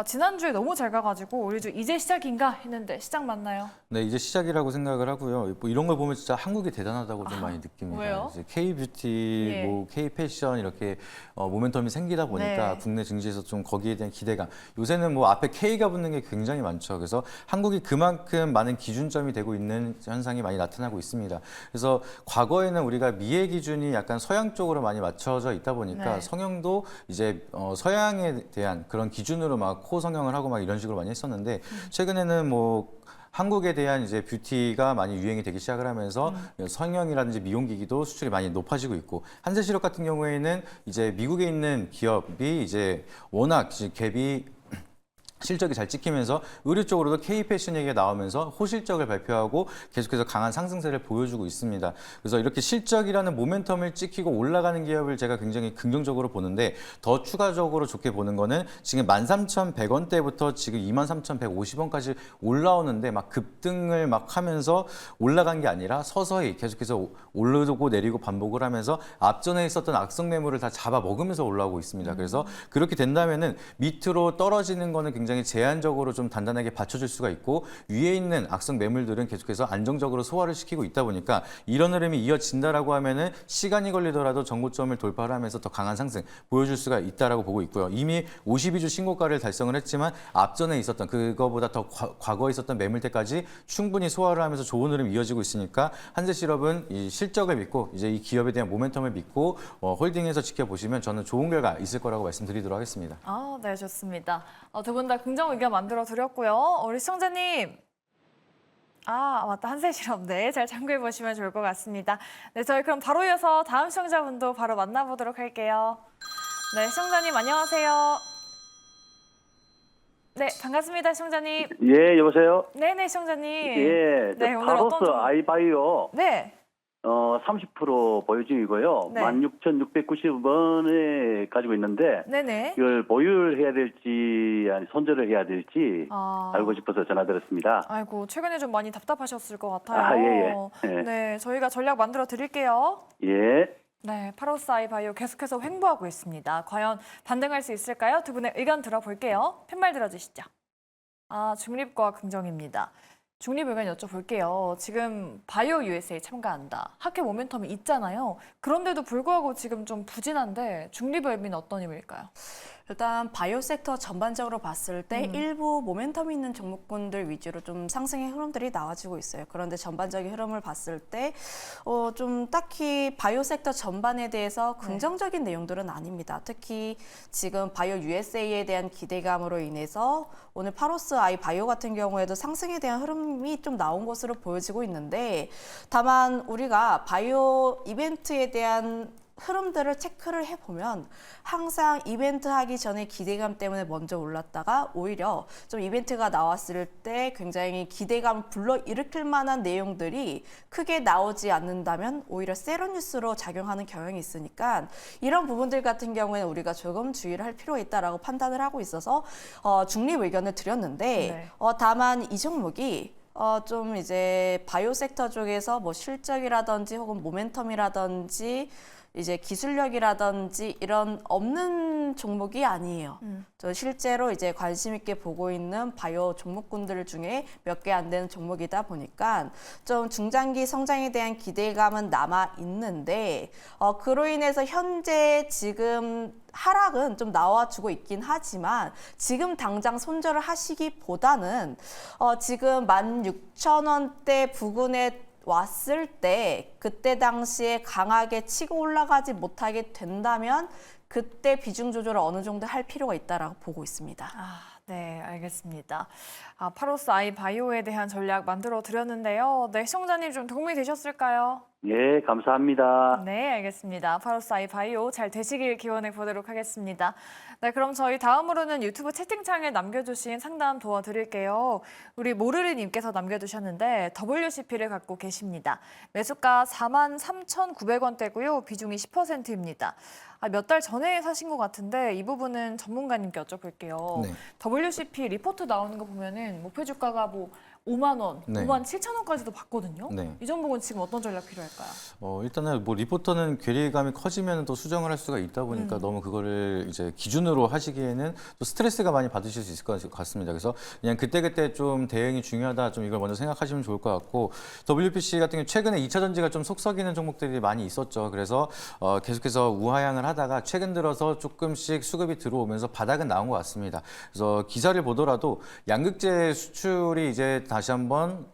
지난주에 너무 잘 가가지고 우리 주 이제 시작인가 했는데 시작 맞나요? 네, 이제 시작이라고 생각을 하고요. 뭐 이런 걸 보면 진짜 한국이 대단하다고 좀 많이 느낍니다. 왜요? 이제 K-뷰티, 예. 뭐 K-패션 이렇게 모멘텀이 생기다 보니까 네. 국내 증시에서 좀 거기에 대한 기대감. 요새는 뭐 앞에 K가 붙는 게 굉장히 많죠. 그래서 한국이 그만큼 많은 기준점이 되고 있는 현상이 많이 나타나고 있습니다. 그래서 과거에는 우리가 미의 기준이 약간 서양 쪽으로 많이 맞춰져 있다 보니까 네. 성형도 이제 서양에 대한 그런 기준으로 막 코 성형을 하고 막 이런 식으로 많이 했었는데 최근에는 뭐 한국에 대한 이제 뷰티가 많이 유행이 되기 시작을 하면서 성형이라든지 미용기기도 수출이 많이 높아지고 있고 한세실업 같은 경우에는 이제 미국에 있는 기업이 이제 워낙 이제 갭이 실적이 잘 찍히면서 의류 쪽으로도 K-패션 얘기가 나오면서 호실적을 발표하고 계속해서 강한 상승세를 보여주고 있습니다. 그래서 이렇게 실적이라는 모멘텀을 찍히고 올라가는 기업을 제가 굉장히 긍정적으로 보는데 더 추가적으로 좋게 보는 거는 지금 13,100원대부터 지금 23,150원까지 올라오는데 막 급등을 막 하면서 올라간 게 아니라 서서히 계속해서 오르고 내리고 반복을 하면서 앞전에 있었던 악성 매물을 다 잡아 먹으면서 올라오고 있습니다. 그래서 그렇게 된다면은 밑으로 떨어지는 거는 굉장히 제한적으로 좀 단단하게 받쳐줄 수가 있고 위에 있는 악성 매물들은 계속해서 안정적으로 소화를 시키고 있다 보니까 이런 흐름이 이어진다라고 하면은 시간이 걸리더라도 전고점을 돌파를 하면서 더 강한 상승 보여줄 수가 있다라고 보고 있고요. 이미 52주 신고가를 달성을 했지만 앞전에 있었던 그거보다 더 과거에 있었던 매물대까지 충분히 소화를 하면서 좋은 흐름이 이어지고 있으니까 한세실업은 이 실적을 믿고 이제 이 기업에 대한 모멘텀을 믿고 홀딩해서 지켜보시면 저는 좋은 결과 있을 거라고 말씀드리도록 하겠습니다. 네, 좋습니다. 두 분 다 긍정 의견 만들어 드렸고요. 우리 시청자님. 맞다. 한세실업. 네, 잘 참고해 보시면 좋을 것 같습니다. 네, 저희 그럼 바로 이어서 다음 시청자분도 바로 만나보도록 할게요. 네, 시청자님 안녕하세요. 네, 반갑습니다, 시청자님. 예, 여보세요? 네네, 시청자님. 예, 네, 오늘 어떤 파로스 종목? 아이바이오 네. 30% 보유 중이고요. 네. 16,690원에 가지고 있는데 네네. 이걸 보유를 해야 될지 아니 손절을 해야 될지 알고 싶어서 전화드렸습니다. 아이고, 최근에 좀 많이 답답하셨을 것 같아요. 예. 네, 저희가 전략 만들어 드릴게요. 예. 네, 파로스 아이바이오 계속해서 횡보하고 있습니다. 과연 반등할 수 있을까요? 두 분의 의견 들어볼게요. 팻말 들어주시죠. 중립과 긍정입니다. 중립 의견 여쭤볼게요. 지금 바이오 USA 참가한다. 하계 모멘텀이 있잖아요. 그런데도 불구하고 지금 좀 부진한데 중립의 의미는 어떤 의미일까요? 일단 바이오 섹터 전반적으로 봤을 때 일부 모멘텀 있는 종목군들 위주로 좀 상승의 흐름들이 나와주고 있어요. 그런데 전반적인 흐름을 봤을 때 좀 딱히 바이오 섹터 전반에 대해서 긍정적인 내용들은 아닙니다. 특히 지금 바이오 USA에 대한 기대감으로 인해서 오늘 파로스 아이 바이오 같은 경우에도 상승에 대한 흐름이 좀 나온 것으로 보여지고 있는데 다만 우리가 바이오 이벤트에 대한 흐름들을 체크를 해보면 항상 이벤트 하기 전에 기대감 때문에 먼저 올랐다가 오히려 좀 이벤트가 나왔을 때 굉장히 기대감을 불러일으킬 만한 내용들이 크게 나오지 않는다면 오히려 세로뉴스로 작용하는 경향이 있으니까 이런 부분들 같은 경우에는 우리가 조금 주의를 할 필요가 있다라고 판단을 하고 있어서 중립 의견을 드렸는데 네. 다만 이 종목이 좀 이제 바이오 섹터 쪽에서 뭐 실적이라든지 혹은 모멘텀이라든지 이제 기술력이라든지 이런 없는 종목이 아니에요. 저 실제로 이제 관심 있게 보고 있는 바이오 종목군들 중에 몇 개 안 되는 종목이다 보니까 좀 중장기 성장에 대한 기대감은 남아 있는데 그로 인해서 현재 지금 하락은 좀 나와주고 있긴 하지만 지금 당장 손절을 하시기보다는 지금 16,000원대 부근에 왔을 때 그때 당시에 강하게 치고 올라가지 못하게 된다면 그때 비중 조절을 어느 정도 할 필요가 있다라고 보고 있습니다. 네, 알겠습니다. 파로스 아이 바이오에 대한 전략 만들어 드렸는데요. 네, 시청자님 좀 도움이 되셨을까요? 예, 감사합니다. 네, 알겠습니다. 파로스 아이 바이오 잘 되시길 기원해 보도록 하겠습니다. 네, 그럼 저희 다음으로는 유튜브 채팅창에 남겨주신 상담 도와드릴게요. 우리 모르리님께서 남겨주셨는데 WCP를 갖고 계십니다. 매수가 43,900원대고요. 비중이 10%입니다. 몇 달 전에 사신 것 같은데 이 부분은 전문가님께 여쭤볼게요. 네. WCP 리포트 나오는 거 보면은 목표 주가가 뭐 5만 원, 네. 5만 7천 원까지도 봤거든요. 네. 이 종목은 지금 어떤 전략 필요할까요? 일단은 뭐 리포터는 괴리감이 커지면 또 수정을 할 수가 있다 보니까 너무 그거를 이제 기준으로 하시기에는 또 스트레스가 많이 받으실 수 있을 것 같습니다. 그래서 그냥 그때그때 좀 대응이 중요하다, 좀 이걸 먼저 생각하시면 좋을 것 같고, WPC 같은 경우 최근에 2차 전지가 좀 속썩이는 종목들이 많이 있었죠. 그래서 계속해서 우하향을 하다가 최근 들어서 조금씩 수급이 들어오면서 바닥은 나온 것 같습니다. 그래서 기사를 보더라도 양극재 수출이 이제 다시 한번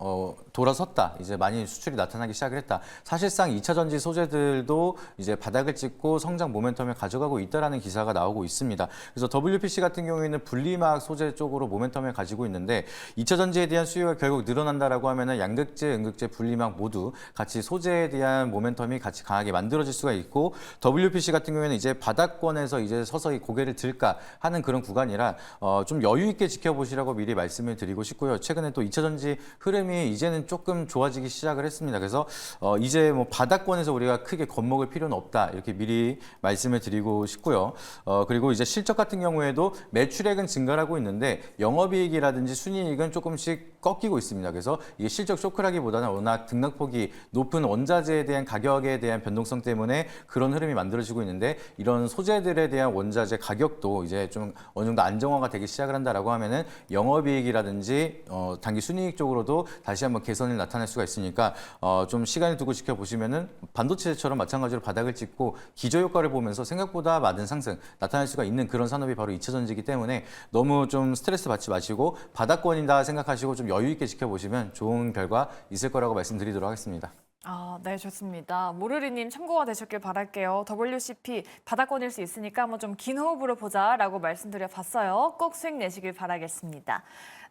돌아섰다. 이제 많이 수출이 나타나기 시작을 했다. 사실상 2차 전지 소재들도 이제 바닥을 찍고 성장 모멘텀을 가져가고 있다라는 기사가 나오고 있습니다. 그래서 WPC 같은 경우에는 분리막 소재 쪽으로 모멘텀을 가지고 있는데 2차 전지에 대한 수요가 결국 늘어난다라고 하면은 양극재, 음극재, 분리막 모두 같이 소재에 대한 모멘텀이 같이 강하게 만들어질 수가 있고, WPC 같은 경우에는 이제 바닥권에서 이제 서서히 고개를 들까 하는 그런 구간이라 좀 여유 있게 지켜보시라고 미리 말씀을 드리고 싶고요. 최근에 또 2차 전지 흐름이 이제는 조금 좋아지기 시작을 했습니다. 그래서 이제 뭐 바닥권에서 우리가 크게 겁먹을 필요는 없다, 이렇게 미리 말씀을 드리고 싶고요. 그리고 이제 실적 같은 경우에도 매출액은 증가하고 있는데 영업이익이라든지 순이익은 조금씩 꺾이고 있습니다. 그래서 이게 실적 쇼크라기보다는 워낙 등락폭이 높은 원자재에 대한 가격에 대한 변동성 때문에 그런 흐름이 만들어지고 있는데, 이런 소재들에 대한 원자재 가격도 이제 좀 어느 정도 안정화가 되기 시작을 한다라고 하면은 영업이익이라든지 단기 순이익 쪽으로도 다시 한번 개선이 나타날 수가 있으니까 좀 시간을 두고 지켜보시면은 반도체처럼 마찬가지로 바닥을 찍고 기저효과를 보면서 생각보다 많은 상승 나타날 수가 있는 그런 산업이 바로 2차 전지이기 때문에 너무 좀 스트레스 받지 마시고 바닥권이다 생각하시고 좀 여유 있게 지켜보시면 좋은 결과 있을 거라고 말씀드리도록 하겠습니다. 네, 좋습니다. 모르리님 참고가 되셨길 바랄게요. WCP 바닥권일 수 있으니까 한번 좀 긴 호흡으로 보자라고 말씀드려 봤어요. 꼭 수익 내시길 바라겠습니다.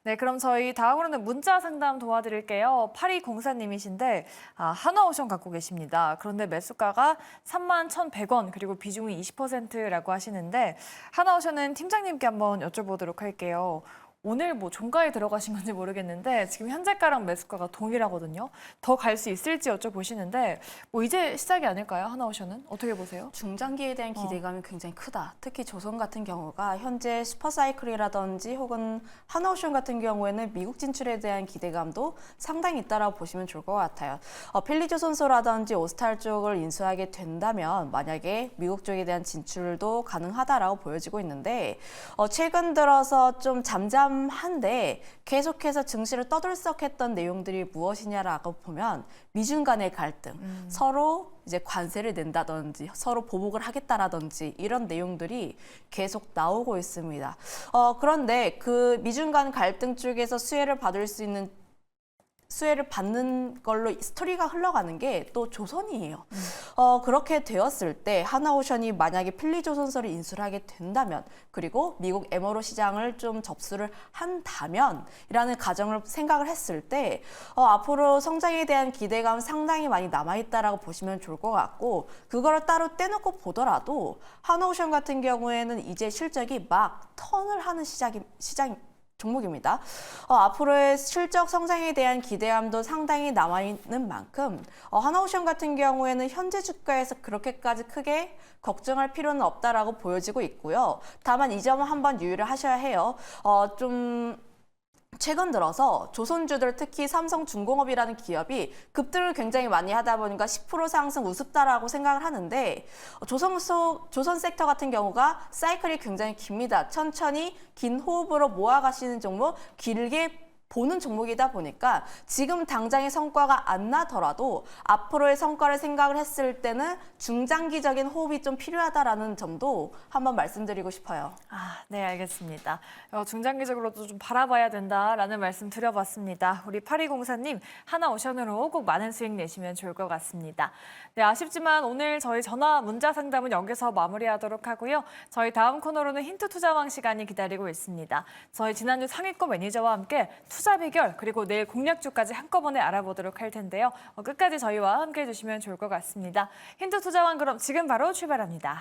네, 그럼 저희 다음으로는 문자 상담 도와드릴게요. 8204님이신데 한화오션 갖고 계십니다. 그런데 매수가가 31,100원, 그리고 비중이 20%라고 하시는데 한화오션은 팀장님께 한번 여쭤보도록 할게요. 오늘 뭐 종가에 들어가신 건지 모르겠는데 지금 현재가랑 매수가가 동일하거든요. 더 갈 수 있을지 여쭤보시는데 뭐 이제 시작이 아닐까요? 하나오션은 어떻게 보세요? 중장기에 대한 기대감이 굉장히 크다. 특히 조선 같은 경우가 현재 슈퍼사이클이라든지 혹은 하나오션 같은 경우에는 미국 진출에 대한 기대감도 상당히 있다라고 보시면 좋을 것 같아요. 필리조선소라든지 오스탈 쪽을 인수하게 된다면 만약에 미국 쪽에 대한 진출도 가능하다라고 보여지고 있는데 최근 들어서 좀 잠잠한데 계속해서 증시를 떠들썩했던 내용들이 무엇이냐라고 보면 미중 간의 갈등, 서로 이제 관세를 낸다든지 서로 보복을 하겠다라든지 이런 내용들이 계속 나오고 있습니다. 그런데 그 미중 간 갈등 쪽에서 수혜를 받을 수 있는 수혜를 받는 걸로 스토리가 흘러가는 게 또 조선이에요. 그렇게 되었을 때 하나오션이 만약에 필리조선소를 인수를 하게 된다면, 그리고 미국 MRO 시장을 좀 접수를 한다면 이라는 가정을 생각을 했을 때 앞으로 성장에 대한 기대감 상당히 많이 남아있다라고 보시면 좋을 것 같고, 그거를 따로 떼놓고 보더라도 하나오션 같은 경우에는 이제 실적이 막 턴을 하는 시장 종목입니다. 앞으로의 실적 성장에 대한 기대감도 상당히 남아있는 만큼 하나오션 같은 경우에는 현재 주가에서 그렇게까지 크게 걱정할 필요는 없다라고 보여지고 있고요. 다만 이 점은 한번 유의를 하셔야 해요. 좀 최근 들어서 조선주들, 특히 삼성중공업이라는 기업이 급등을 굉장히 많이 하다 보니까 10% 상승 우습다라고 생각을 하는데, 조선 섹터 같은 경우가 사이클이 굉장히 깁니다. 천천히 긴 호흡으로 모아가시는 종목, 길게 보는 종목이다 보니까 지금 당장의 성과가 안 나더라도 앞으로의 성과를 생각을 했을 때는 중장기적인 호흡이 좀 필요하다라는 점도 한번 말씀드리고 싶어요. 네, 알겠습니다. 중장기적으로도 좀 바라봐야 된다라는 말씀 드려봤습니다. 우리 8204님, 하나오션으로 꼭 많은 수익 내시면 좋을 것 같습니다. 네, 아쉽지만 오늘 저희 전화 문자 상담은 여기서 마무리하도록 하고요. 저희 다음 코너로는 힌트 투자왕 시간이 기다리고 있습니다. 저희 지난주 상위권 매니저와 함께 투자 비결 그리고 내일 공략주까지 한꺼번에 알아보도록 할 텐데요. 끝까지 저희와 함께 해주시면 좋을 것 같습니다. 힌트 투자왕 그럼 지금 바로 출발합니다.